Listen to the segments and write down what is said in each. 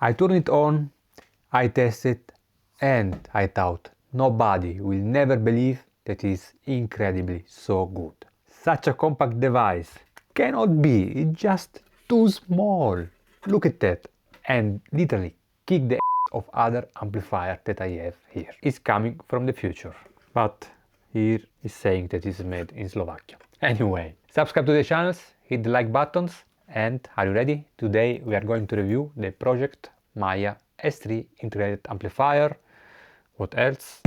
I turned it on, I tested, and I thought nobody will never believe that is incredibly so good. Such a compact device cannot be, it's just too small. Look at that, and literally kick the ass of other amplifier that I have here. It's coming from the future, but here is saying that it's made in Slovakia. Anyway, subscribe to the channels, hit the like buttons, and are you ready? Today we are going to review the Pro-Ject MaiA S3 Integrated Amplifier. What else?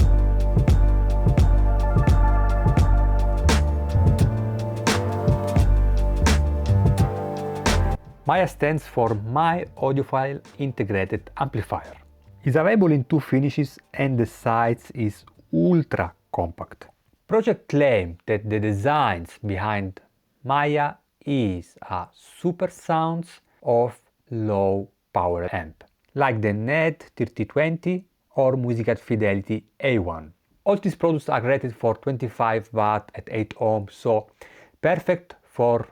MaiA stands for My Audiophile Integrated Amplifier. It's available in two finishes and the size is ultra compact. Pro-Ject claims that the designs behind MaiA is a super sounds of low power amp, like the NED 3020 or Musicat Fidelity A1. All these products are rated for 25 watt at 8 ohms, so perfect for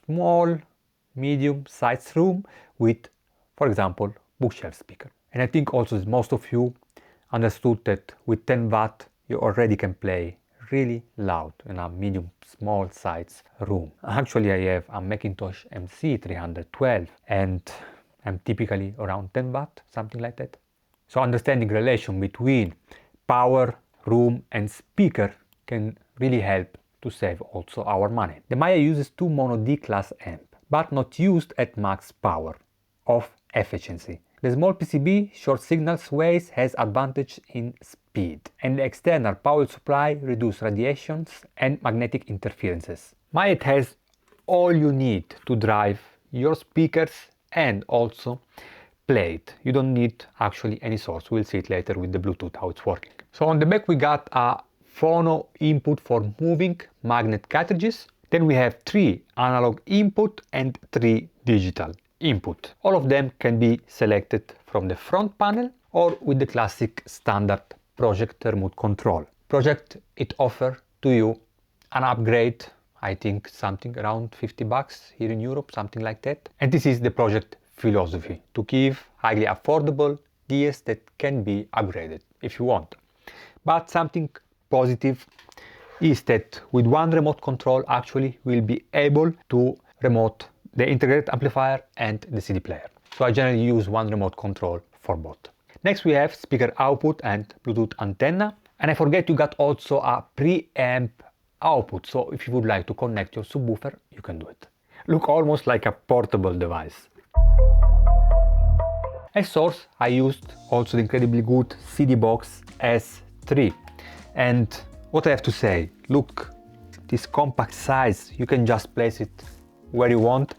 small, medium-sized room with, for example, bookshelf speaker. And I think also most of you understood that with 10 watt you already can play really loud in a medium small size room. Actually, I have a Macintosh MC312 and I'm typically around 10 watt, something like that. So understanding relation between power, room and speaker can really help to save also our money. The MaiA uses two mono D class amp, but not used at max power of efficiency. The small PCB short signals ways has advantage in speed, and the external power supply reduce radiations and magnetic interferences. MaiA has all you need to drive your speakers and also play it. You don't need actually any source. We'll see it later with the Bluetooth how it's working. So on the back we got a phono input for moving magnet cartridges. Then we have 3 analog input and 3 digital input. All of them can be selected from the front panel or with the classic standard Pro-Ject remote control. Pro-Ject, it offers to you an upgrade, I think something around 50 bucks here in Europe, something like that. And this is the Pro-Ject philosophy, to give highly affordable gears that can be upgraded if you want. But something positive is that with one remote control actually we'll be able to remote the integrated amplifier and the CD player. So I generally use one remote control for both. Next we have speaker output and Bluetooth antenna. And I forget you got also a preamp output. So if you would like to connect your subwoofer, you can do it. Look almost like a portable device. As source I used also the incredibly good CD box S3. And what I have to say, look, this compact size, you can just place it where you want.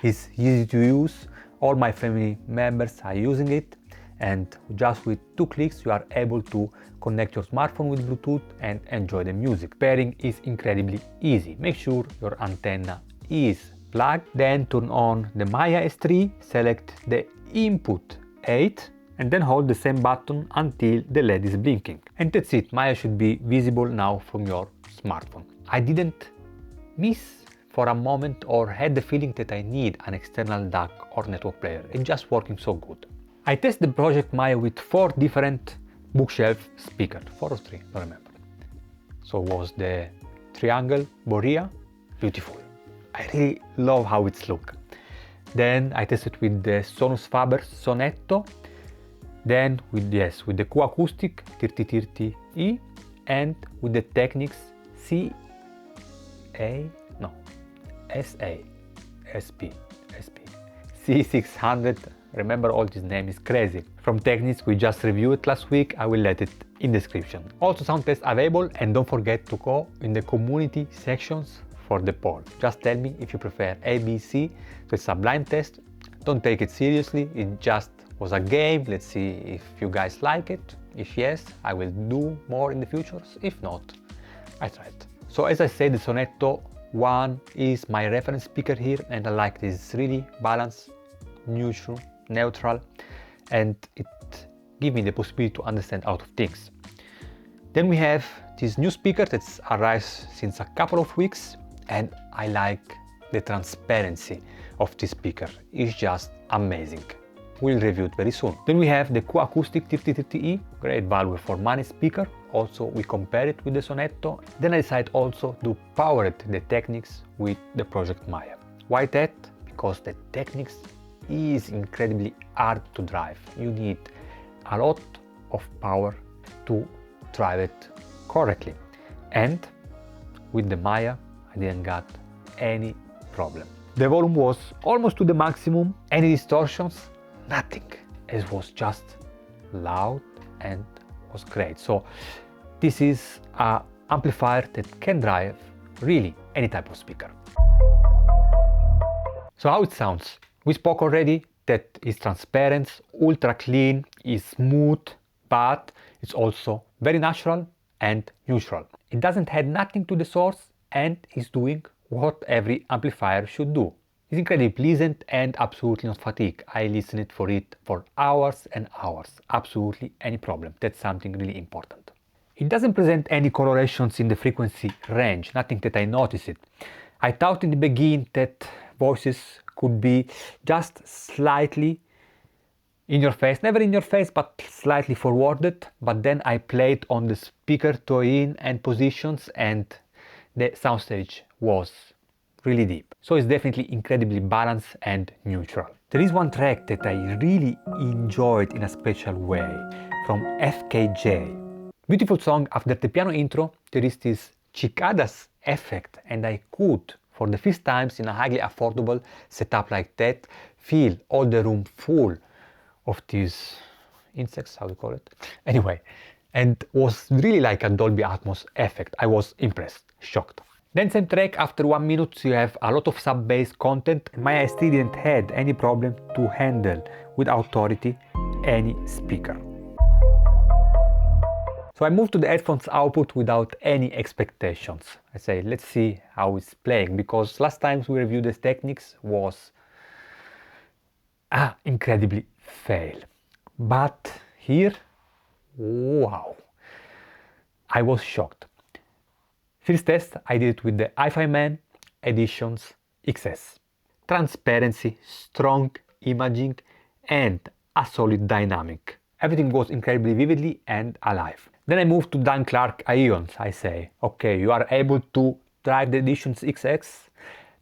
It's easy to use. All my family members are using it, and just with 2 clicks you are able to connect your smartphone with Bluetooth and enjoy the music. Pairing is incredibly easy. Make sure your antenna is plugged, then turn on the MaiA S3, select the input 8 and then hold the same button until the LED is blinking. And that's it, MaiA should be visible now from your smartphone. I didn't miss for a moment or had the feeling that I need an external DAC or network player. It's just working so good. I tested the Pro-Ject MaiA with 4 different bookshelf speakers, 4 or 3, don't remember. So it was the Triangle Borea, beautiful. I really love how it's look. Then I tested with the Sonus Faber Sonetto, then with the Co-Acoustic 3030E and with the Technics C600. Remember, all this name is crazy. From Technics, we just reviewed it last week. I will let it in description. Also sound test available, and don't forget to go in the community sections for the poll. Just tell me if you prefer A, B, C. So it's a blind test. Don't take it seriously. It just was a game. Let's see if you guys like it. If yes, I will do more in the future. If not, I tried. So as I said, the Sonetto 1 is my reference speaker here, and I like this really balanced, neutral, and it gives me the possibility to understand a lot of things. Then we have this new speaker that's arrived since a couple of weeks, and I like the transparency of this speaker. It's just amazing. we'll review it very soon. Then we have the Acoustic 3030E, great value for money speaker. Also we compare it with the Sonetto. Then I decided also to power it, the Technics, with the Pro-Ject MaiA. Why that? Because the Technics is incredibly hard to drive. You need a lot of power to drive it correctly. And with the MaiA, I didn't got any problem. The volume was almost to the maximum. Any distortions? Nothing. It was just loud and was great. So this is an amplifier that can drive really any type of speaker. So how it sounds? We spoke already that it's transparent, ultra clean, is smooth, but it's also very natural and neutral. It doesn't add nothing to the source and is doing what every amplifier should do. It's incredibly pleasant and absolutely not fatigue. I listened for it for hours and hours, absolutely any problem. That's something really important. It doesn't present any colorations in the frequency range, nothing that I noticed it. I thought in the beginning that voices could be just slightly in your face, never in your face, but slightly forwarded. But then I played on the speaker tone and positions and the soundstage was really deep. So it's definitely incredibly balanced and neutral. There is one track that I really enjoyed in a special way from FKJ. Beautiful song. After the piano intro there is this cicadas effect and I could, for the first times in a highly affordable setup like that, feel all the room full of these insects, how do you call it? Anyway, and was really like a Dolby Atmos effect. I was impressed, shocked. Then same track, after 1 minute you have a lot of sub-bass content. MaiA S3 didn't have any problem to handle with authority any speaker. So I moved to the headphones output without any expectations. I say, let's see how it's playing, because last time we reviewed the Technics was incredibly fail. But here, wow, I was shocked. First test I did it with the hifi Editions XS. Transparency, strong imaging and a solid dynamic. Everything was incredibly vividly and alive. Then I moved to Dan Clark Ions. I say, okay, you are able to drive the Editions XS,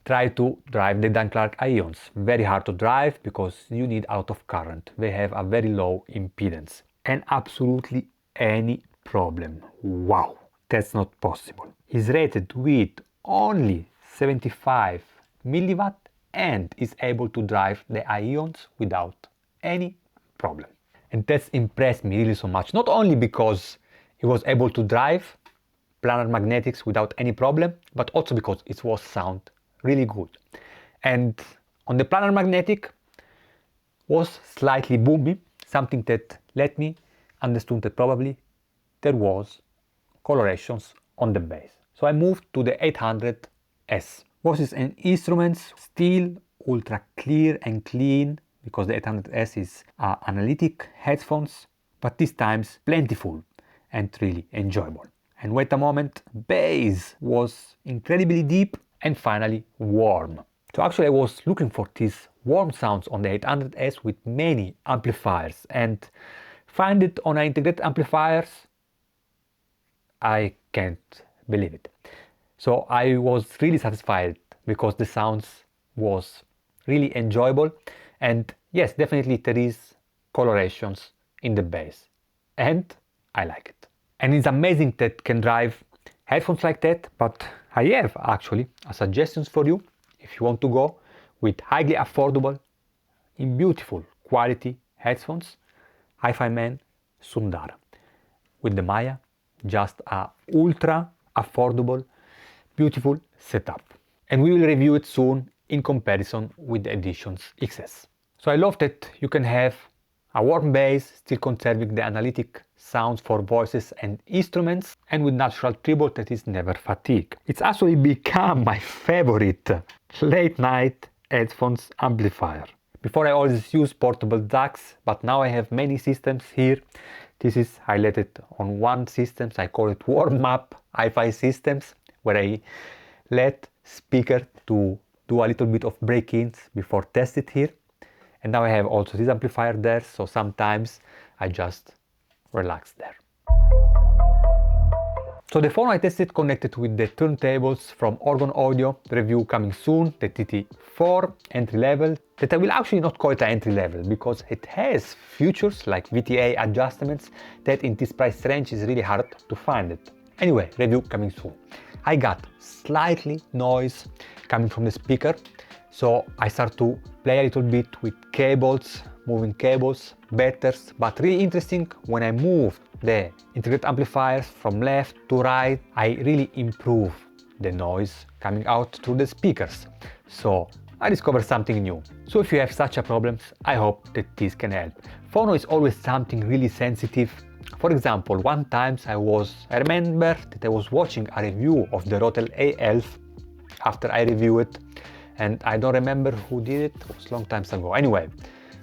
try to drive the Dan Clark Ions. Very hard to drive because you need out of current. They have a very low impedance. And absolutely any problem. Wow, that's not possible. It's rated with only 75 milliwatt and is able to drive the Ions without any problem. And that's impressed me really so much. Not only because it was able to drive planar magnetics without any problem, but also because it was sound really good. And on the planar magnetic was slightly boomy, something that let me understand that probably there was colorations on the bass. So I moved to the 800S. Voices and instruments still ultra clear and clean, because the 800S is analytic headphones, but this time's plentiful and really enjoyable. And wait a moment, bass was incredibly deep and finally warm. So actually I was looking for these warm sounds on the 800S with many amplifiers and find it on integrated amplifiers. I can't believe it. So I was really satisfied because the sounds was really enjoyable. And yes, definitely there is colorations in the bass and I like it. And it's amazing that can drive headphones like that, but I have actually a suggestions for you if you want to go with highly affordable in beautiful quality headphones. hifi Sundar. With the MaiA, just a ultra affordable, beautiful setup. And we will review it soon in comparison with the Editions XS. So I love that you can have a warm bass, still conserving the analytic sounds for voices and instruments, and with natural treble that is never fatigue. It's actually become my favorite late night headphones amplifier. Before I always use portable DACs, but now I have many systems here. This is highlighted on one system, I call it warm-up hi-fi systems, where I let speaker to do a little bit of break-ins before test it here. And now I have also this amplifier there, so sometimes I just relax there. So the Phono I tested connected with the turntables from Organ Audio, the review coming soon, the TT4 entry level, that I will actually not call it an entry level because it has features like VTA adjustments that in this price range is really hard to find it. Anyway, review coming soon. I got slightly noise coming from the speaker, so I start to play a little bit with cables, moving cables, batters, but really interesting when I move the integrated amplifiers from left to right, I really improve the noise coming out through the speakers. So I discovered something new. So if you have such a problem, I hope that this can help. Phono is always something really sensitive. For example, one time I remember that I was watching a review of the Rotel A11 after I reviewed it, and I don't remember who did it was a long time ago. Anyway,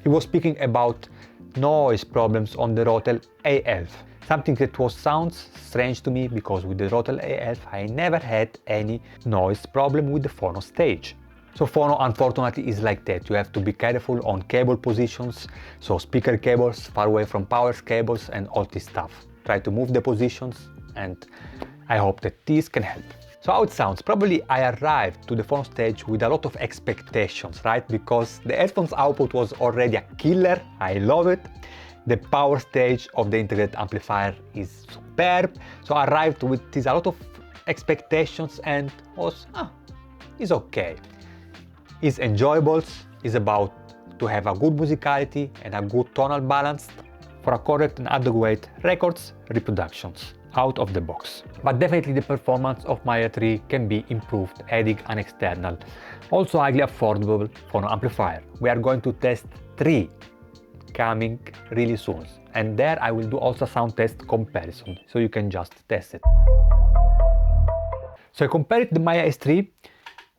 he was speaking about noise problems on the Rotel A11. Something that sounds strange to me because with the Rotel A11 I never had any noise problem with the Phono Stage. So Phono unfortunately is like that. You have to be careful on cable positions, so speaker cables far away from power cables and all this stuff. Try to move the positions, and I hope that this can help. So how it sounds? Probably I arrived to the Phono Stage with a lot of expectations, right? Because the headphones output was already a killer, I love it. The power stage of the integrated amplifier is superb. So I arrived with a lot of expectations and was, it's okay. It's enjoyable, it's about to have a good musicality and a good tonal balance for a correct and adequate records reproductions out of the box. But definitely the performance of MaiA 3 can be improved adding an external, also highly affordable Phono amplifier. We are going to test 3 coming really soon, and there I will do also a sound test comparison, so you can just test it. So I compared the MaiA S3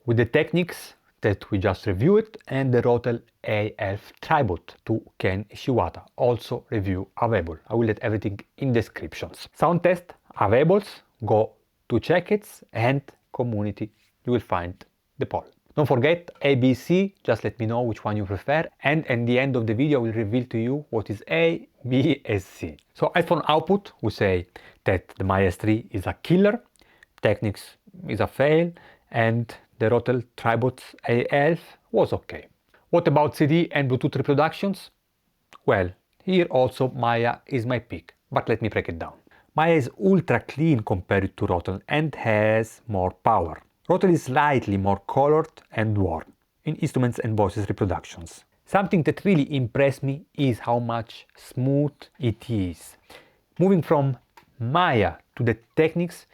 with the Technics that we just reviewed and the Rotel A11 Tribute to Ken Ishiwata, also review available. I will let everything in descriptions. Sound test available, go to check it, and community, you will find the poll. Don't forget A, B, C, just let me know which one you prefer, and at the end of the video I will reveal to you what is A, B, and C. So iPhone output, we say that the MaiA S3 is a killer, Technics is a fail, and the Rotel Tribute A11 was okay. What about CD and Bluetooth reproductions? Well, here also MaiA is my pick, but let me break it down. MaiA is ultra clean compared to Rotel and has more power. Rotel is slightly more colored and warm in instruments and voices reproductions. Something that really impressed me is how much smooth it is. Moving from MaiA to the Technics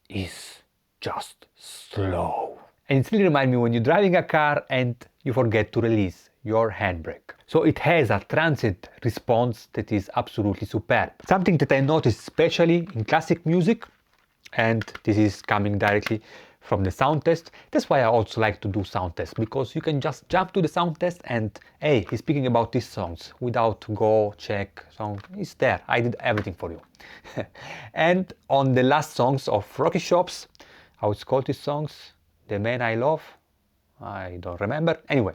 is just slow. And it really reminds me when you're driving a car and you forget to release your handbrake. So it has a transient response that is absolutely superb. Something that I noticed especially in classic music, and this is coming directly from the sound test. That's why I also like to do sound tests, because you can just jump to the sound test and hey, he's speaking about these songs without go check song. It's there. I did everything for you. And on the last songs of Rocky Shops, how it's called these songs? The Man I Love, I don't remember. Anyway,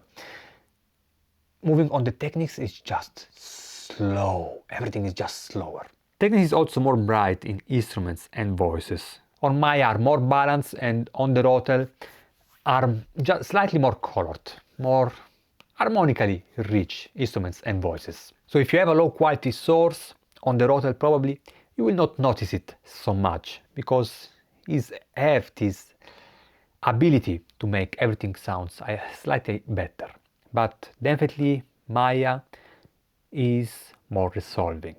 moving on the Technics is just slow. Everything is just slower. Technics is also more bright in instruments and voices. On MaiA are more balanced, and on the Rotel are just slightly more colored, more harmonically rich instruments and voices. So if you have a low quality source on the Rotel, probably you will not notice it so much because it has this ability to make everything sounds slightly better. But definitely MaiA is more resolving.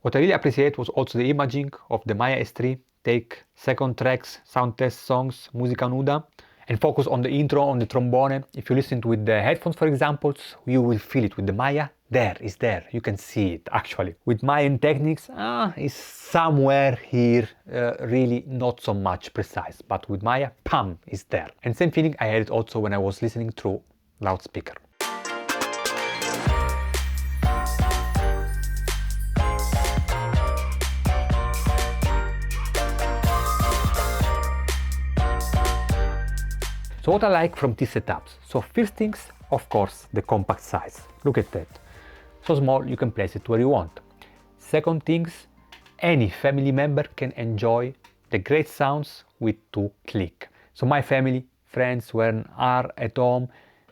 What I really appreciate was also the imaging of the MaiA S3. Take second tracks, sound test songs, musica nuda, and focus on the intro, on the trombone. If you listen to with the headphones, for example, you will feel it with the MaiA. There, it's there. You can see it actually. With MaiA and Technics, it's somewhere here, really not so much precise. But with MaiA, pam, it's there. And same feeling I had it also when I was listening through loudspeaker. So what I like from these setups? So first things, of course, the compact size. Look at that. So small you can place it where you want. Second things, any family member can enjoy the great sounds with 2 clicks. So my family, friends, when are at home,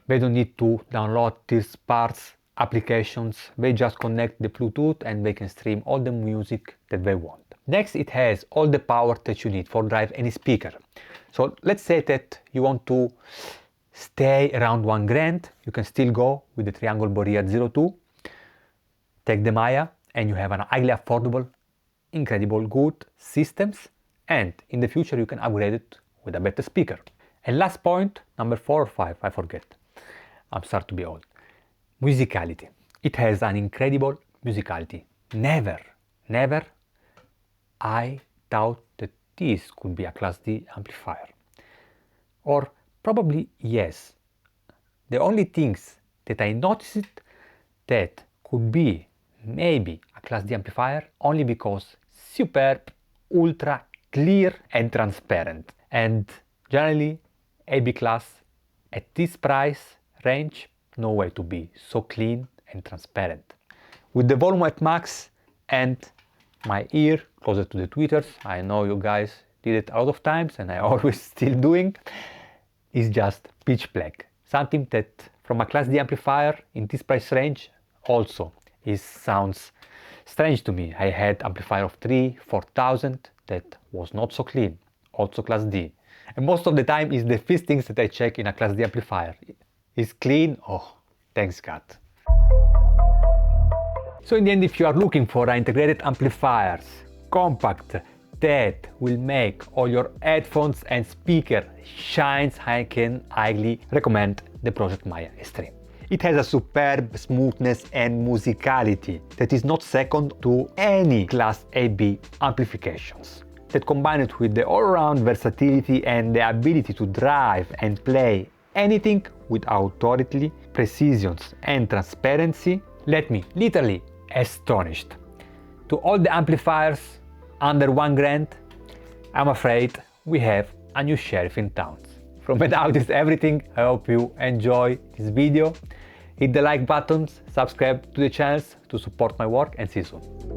they don't need to download these parts, applications. They just connect the Bluetooth and they can stream all the music that they want. Next, it has all the power that you need for drive any speaker. So let's say that you want to stay around $1,000, you can still go with the triangle Boria 02, take the MaiA, and you have an highly affordable, incredible good systems, and in the future you can upgrade it with a better speaker. And last point, number 4 or 5, I forget. I'm starting to be old. Musicality. It has an incredible musicality. Never I thought that this could be a Class D amplifier. Or probably yes. The only things that I noticed that could be maybe a Class D amplifier only because superb, ultra clear and transparent. And generally AB class at this price range, no way to be so clean and transparent. With the volume at max and my ear closer to the tweeters, I know you guys did it a lot of times and I always still doing, is just pitch black. Something that from a Class D amplifier in this price range also sounds strange to me. I had amplifier of 3,000-4,000 that was not so clean, also Class D. And most of the time is the first things that I check in a Class D amplifier. Is clean? Oh, thanks God. So in the end, if you are looking for integrated amplifiers, compact, that will make all your headphones and speaker shines, I can highly recommend the Pro-Ject MaiA S3. It has a superb smoothness and musicality that is not second to any Class AB amplifications. That combined with the all-around versatility and the ability to drive and play anything with authority, precision and transparency, let me literally astonished. To all the amplifiers under $1,000, I'm afraid we have a new sheriff in town. From MaiA is everything. I hope you enjoy this video. Hit the like buttons, subscribe to the channels to support my work, and see you soon.